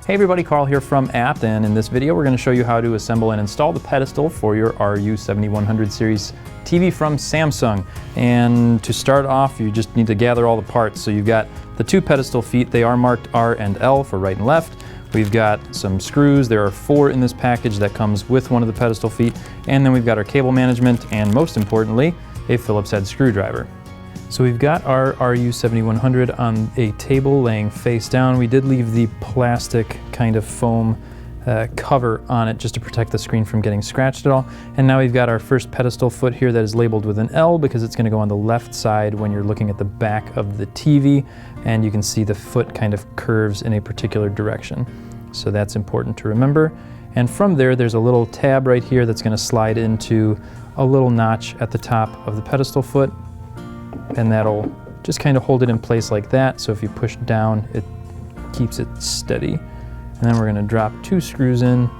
Hey everybody, Carl here from Apt, and in this video we're going to show you how to assemble and install the pedestal for your RU7100 series TV from Samsung. And to start off, you just need to gather all the parts. So you've got the two pedestal feet. They are marked R and L for right and left. We've got some screws. There are 4 in this package that comes with one of the pedestal feet. And then we've got our cable management and, most importantly, a Phillips head screwdriver. So we've got our RU7100 on a table laying face down. We did leave the plastic kind of foam cover on it just to protect the screen from getting scratched at all. And now we've got our first pedestal foot here that is labeled with an L because it's going to go on the left side when you're looking at the back of the TV, and you can see the foot kind of curves in a particular direction. So that's important to remember. And from there, there's a little tab right here that's going to slide into a little notch at the top of the pedestal foot, and that'll just kind of hold it in place like that. So if you push down, it keeps it steady. And then we're going to drop 2 screws in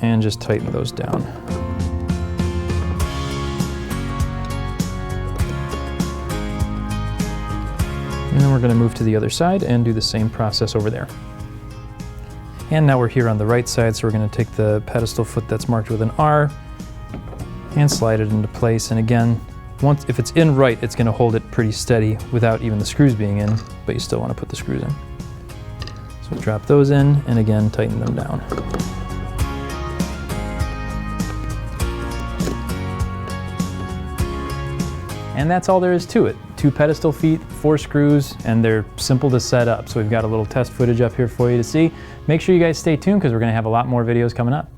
and just tighten those down. And then we're going to move to the other side and do the same process over there. And now we're here on the right side, so we're going to take the pedestal foot that's marked with an R and slide it into place. And again, if it's in right, it's going to hold it pretty steady without even the screws being in, but you still want to put the screws in. So drop those in and again tighten them down. And that's all there is to it. 2 pedestal feet, 4 screws, and they're simple to set up. So we've got a little test footage up here for you to see. Make sure you guys stay tuned because we're going to have a lot more videos coming up.